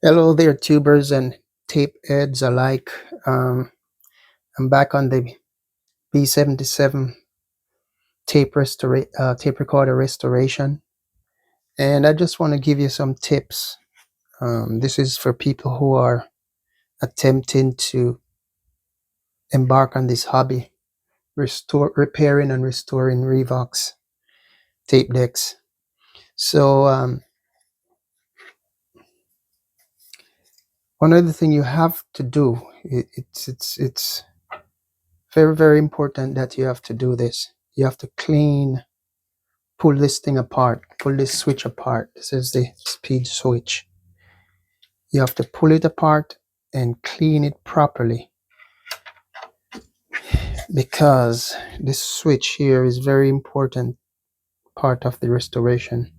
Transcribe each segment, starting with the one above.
Hello there, tubers and tape heads alike. I'm back on the B77 tape recorder restoration, and I just want to give you some tips. This is for people who are attempting to embark on this hobby, repairing and restoring Revox tape decks. So one other thing you have to do, it's very important that you have to do this. You have to pull this thing apart, pull this switch apart. This is the speed switch. You have to pull it apart and clean it properly, because this switch here is very important part of the restoration,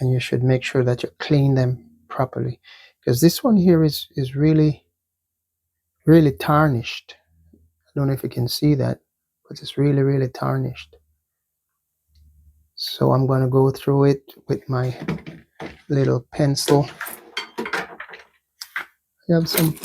and you should make sure that you clean them properly, because this one here is really tarnished. I don't know if you can see that, but it's really tarnished. So I'm going to go through it with my little pencil. I have some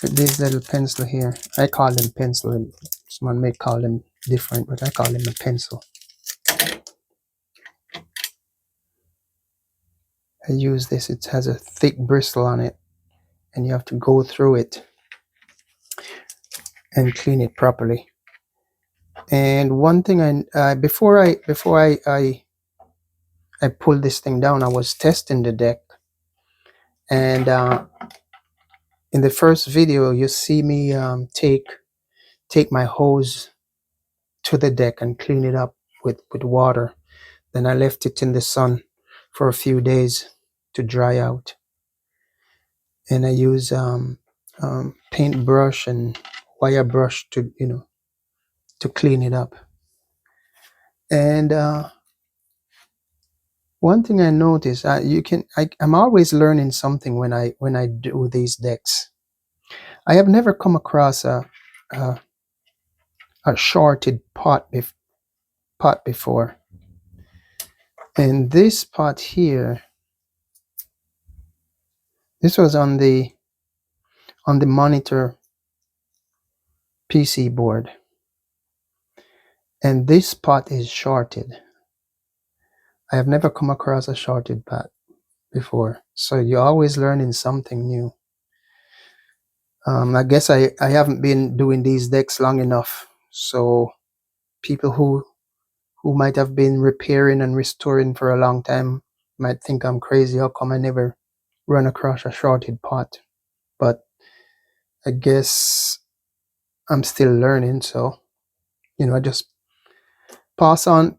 with this little pencil here. I call them pencil. Someone may call them different, but I call them a pencil. I use this. It has a thick bristle on it, and you have to go through it and clean it properly. And one thing, before I pulled this thing down, I was testing the deck, and in the first video, you see me take my hose to the deck and clean it up with water. Then I left it in the sun for a few days to dry out, and I use paintbrush and wire brush to clean it up. And one thing I noticed, I'm always learning something when I do these decks. I have never come across a shorted pot before, and this pot here, this was on the monitor PC board, and this pot is shorted. I have never come across a shorted pot before, so you're always learning something new. I guess I haven't been doing these decks long enough, so people who might have been repairing and restoring for a long time might think I'm crazy. How come I never run across a shorted pot? But I guess I'm still learning, so I just pass on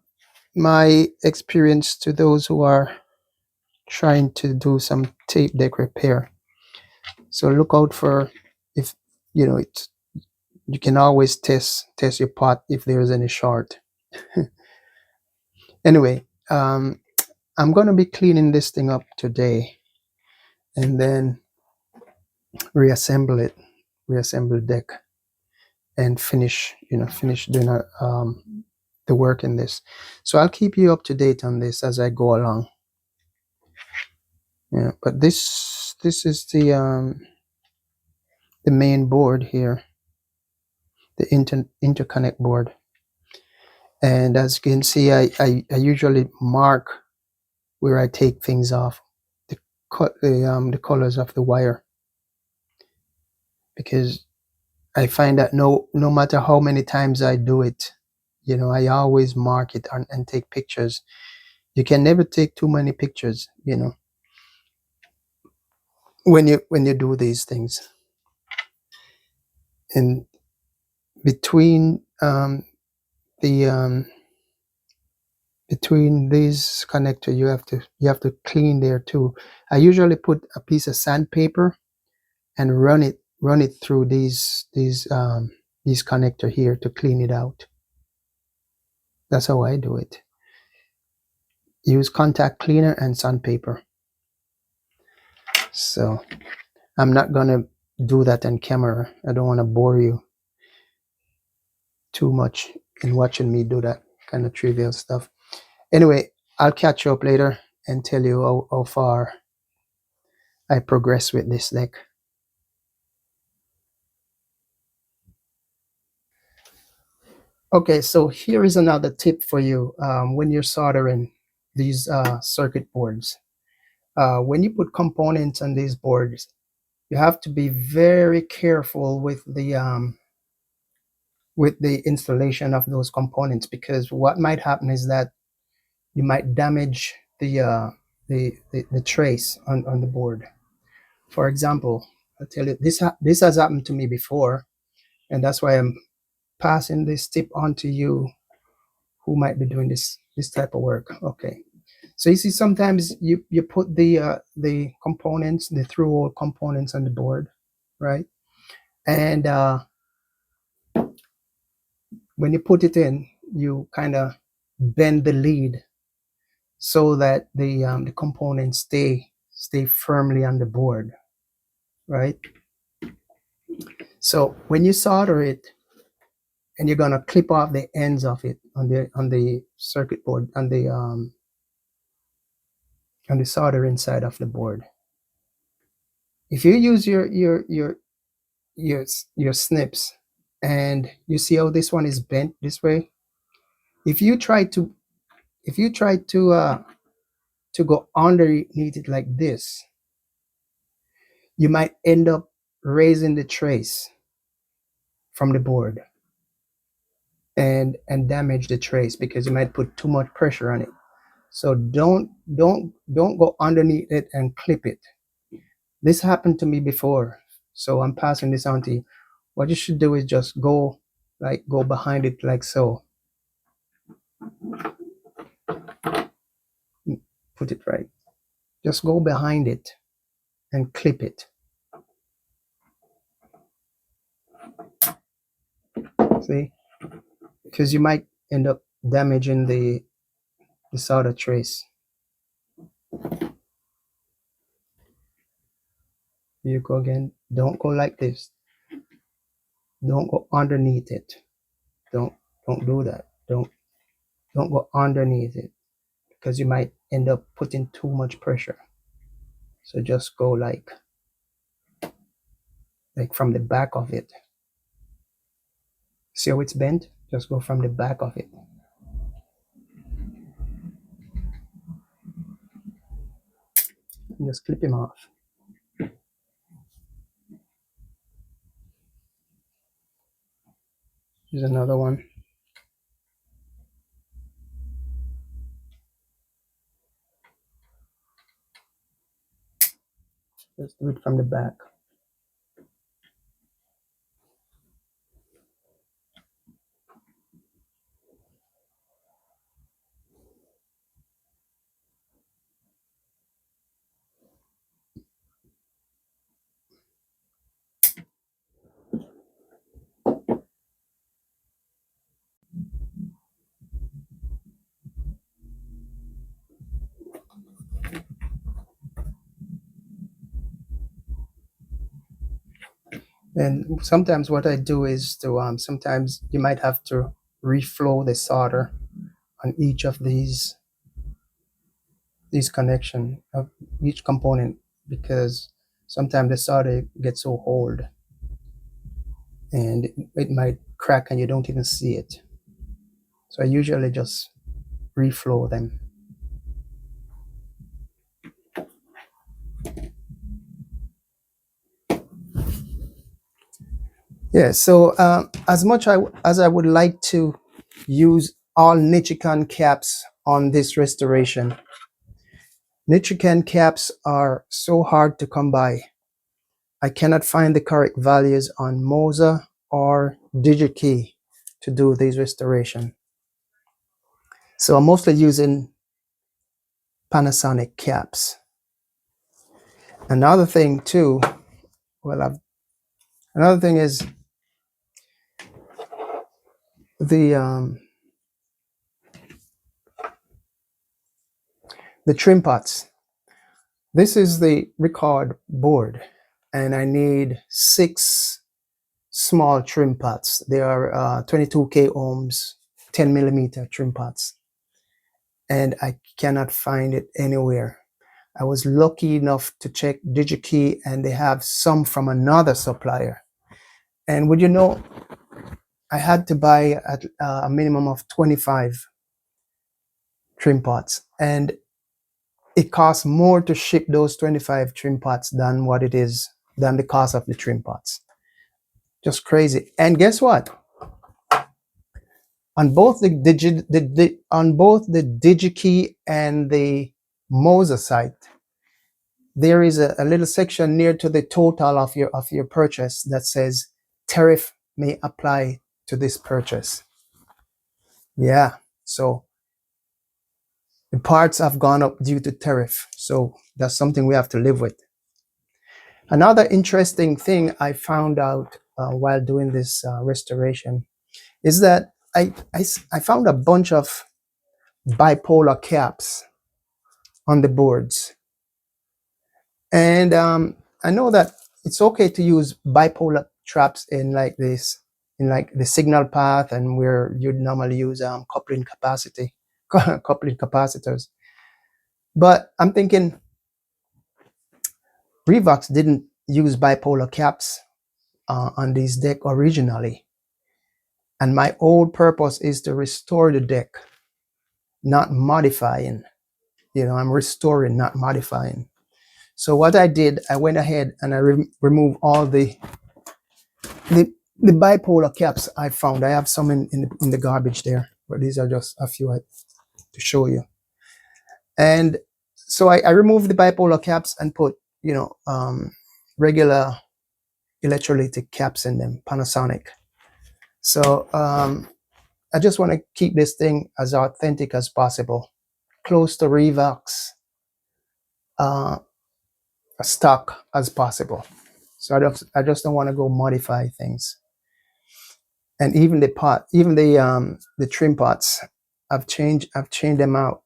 my experience to those who are trying to do some tape deck repair. So look out for, if you can always test your pot if there's any short. Anyway, I'm going to be cleaning this thing up today, and then reassemble the deck, and finish doing the work in this. So I'll keep you up to date on this as I go along. Yeah, but this is the main board here, the interconnect board. And as you can see, I usually mark where I take things off, the colors of the wire, because I find that no matter how many times I do it, I always mark it and take pictures. You can never take too many pictures, when you do these things. And between between these connector, you have to clean there too. I usually put a piece of sandpaper and run it through these connector here to clean it out. That's how I do it. Use contact cleaner and sandpaper. So I'm not gonna do that on camera. I don't want to bore you too much in watching me do that kind of trivial stuff. Anyway, I'll catch you up later and tell you how far I progress with this deck. Okay, so here is another tip for you when you're soldering these circuit boards. When you put components on these boards, you have to be very careful with the installation of those components, because what might happen is that you might damage the trace on the board. For example, I'll tell you, this has happened to me before, and that's why I'm passing this tip on to you who might be doing this type of work. Okay, so you see, sometimes you put the components, the through-hole components on the board, right? And when you put it in, you kind of bend the lead so that the components stay firmly on the board, right? So when you solder it, and you're gonna clip off the ends of it on the circuit board, on the soldering side of the board. If you use your snips, and you see how this one is bent this way, if you try to go underneath it like this, you might end up raising the trace from the board and damage the trace, because you might put too much pressure on it. So don't go underneath it and clip it. This happened to me before, so I'm passing this on to you. What you should do is just go behind it like so. Put it right. Just go behind it and clip it. See? Because you might end up damaging the solder trace. Here you go again. Don't go like this. Don't go underneath it. Don't do that. Don't go underneath it, because you might end up putting too much pressure. So just go like from the back of it. See how it's bent? Just go from the back of it. And just clip him off. Here's another one. Let's do it from the back. And sometimes what I do is sometimes you might have to reflow the solder on each of these connection of each component, because sometimes the solder gets so old and it might crack and you don't even see it. So I usually just reflow them. Yeah, so as much as I would like to use all Nichikan caps on this restoration, Nichikan caps are so hard to come by. I cannot find the correct values on Moza or DigiKey to do these restoration. So I'm mostly using Panasonic caps. Another thing too, another thing is the trim pots. This is the record board, and I need 6 small trim pots. They are 22K ohms, 10 millimeter trim pots. and I cannot find it anywhere. I was lucky enough to check DigiKey, and they have some from another supplier. And would you know, I had to buy at a minimum of 25 trim pots, and it costs more to ship those 25 trim pots than what it is than the cost of the trim pots. Just crazy. And guess what? On both the DigiKey and the Moza site, there is a little section near to the total of your purchase that says tariff may apply to this purchase. Yeah, so the parts have gone up due to tariff. So that's something we have to live with. Another interesting thing I found out while doing this restoration is that I found a bunch of bipolar caps on the boards. And I know that it's okay to use bipolar traps in like this, in like the signal path, and where you'd normally use coupling capacitors. But I'm thinking Revox didn't use bipolar caps on this deck originally. And my whole purpose is to restore the deck, not modifying. You know, I'm restoring, not modifying. So what I did, I went ahead and I removed all the bipolar caps I found. I have some in the garbage there, but these are just a few to show you. And so I removed the bipolar caps and put, you know, regular electrolytic caps in them, Panasonic. So I just want to keep this thing as authentic as possible, close to Revox stock as possible. So I just don't want to go modify things. And even the trim pots, I've changed them out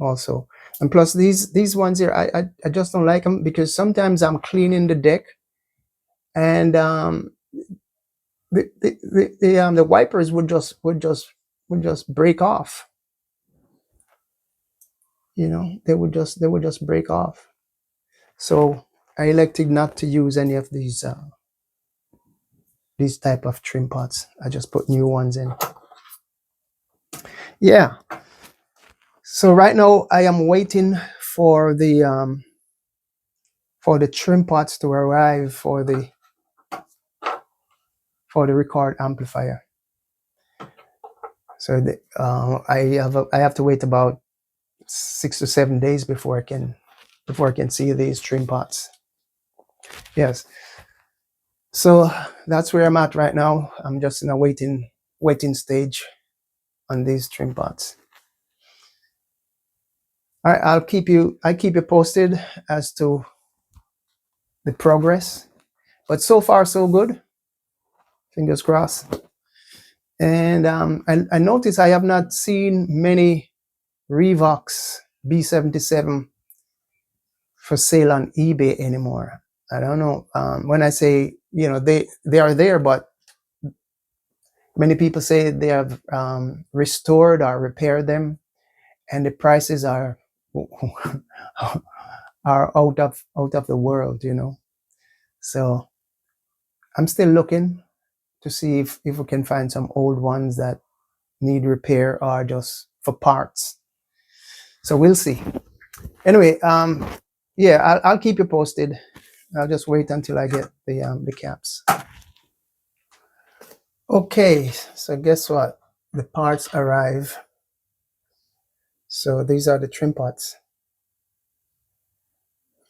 also. And plus these ones here, I just don't like them, because sometimes I'm cleaning the deck and the wipers would just break off. You know, they would just break off. So I elected not to use any of these type of trim pots. I just put new ones in. Yeah. So right now I am waiting for the trim pots to arrive for the record amplifier. So I have to wait about 6 to 7 days before I can see these trim pots. Yes. So that's where I'm at right now. I'm just in a waiting stage on these trim pots. All right, I'll keep you posted as to the progress. But so far so good. Fingers crossed. And I noticed I have not seen many Revox B77 for sale on eBay anymore. I don't know. When I say, you know, they are there, but many people say they have restored or repaired them, and the prices are out of the world, you know. So I'm still looking to see if we can find some old ones that need repair or just for parts. So we'll see. Anyway, yeah, I'll keep you posted. I'll just wait until I get the caps. Okay, so guess what? The parts arrive. So these are the trim pots.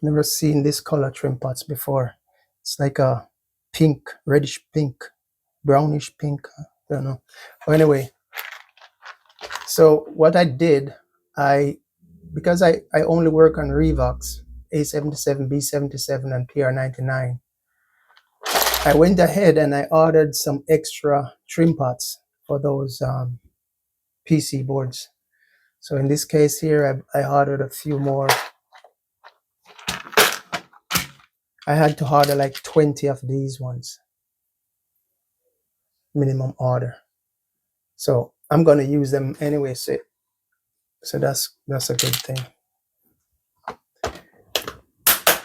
Never seen this color trim pots before. It's like a pink, reddish pink, brownish pink. I don't know. But anyway, so what I did, because I only work on Revox A77, B77, and PR99, I went ahead and I ordered some extra trim pots for those PC boards. So in this case here, I ordered a few more. I had to order like 20 of these ones, minimum order. So I'm going to use them anyway. So that's a good thing.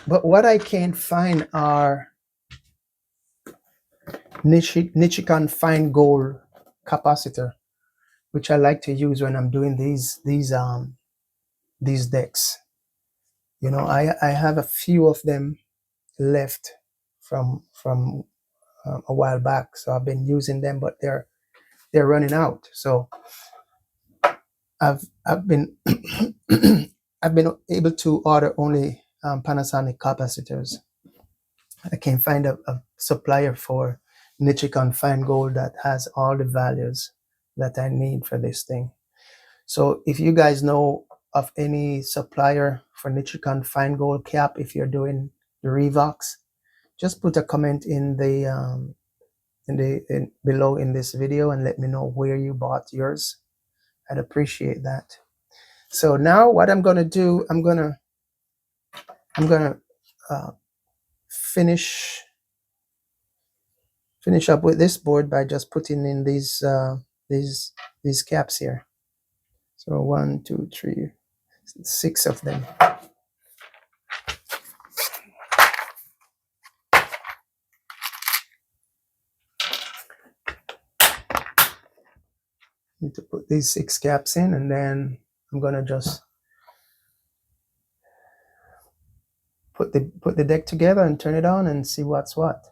But what I can't find are Nichicon fine gold capacitor, which I like to use when I'm doing these decks. You know, I have a few of them left from a while back, so I've been using them, but they're running out. So I've been I've been able to order only Panasonic capacitors. I can't find a supplier for Nichicon fine gold that has all the values that I need for this thing. So if you guys know of any supplier for Nichicon fine gold cap, if you're doing the Revox, just put a comment in the below in this video and let me know where you bought yours. I'd appreciate that. So now what I'm gonna do, I'm gonna uh, finish up with this board by just putting in these caps here. So 1, 2, 3, 6 of them. Need to put these 6 caps in, and then I'm gonna just put the deck together and turn it on and see what's what.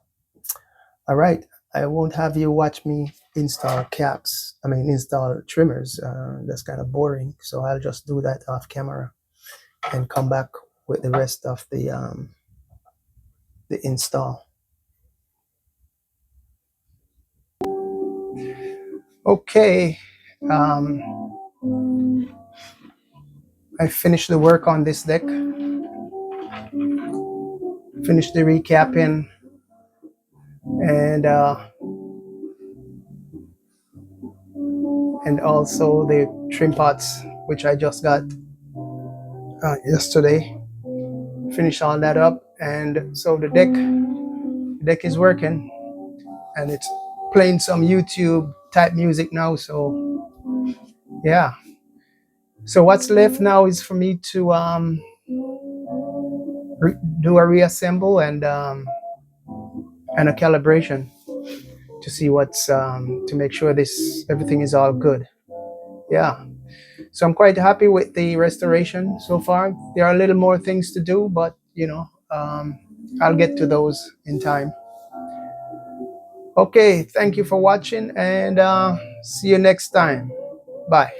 All right, I won't have you watch me install caps. I mean, install trimmers. That's kind of boring. So I'll just do that off camera and come back with the rest of the install. Okay. I finished the work on this deck. Finished the recapping and also the trim pots, which I just got yesterday. Finished all that up, and so the deck is working, and it's playing some YouTube type music now. So yeah. So what's left now is for me to do a reassemble and a calibration to see what's to make sure everything is all good. Yeah. So I'm quite happy with the restoration so far. There are a little more things to do, but you know, I'll get to those in time. Okay, thank you for watching, and see you next time. Bye.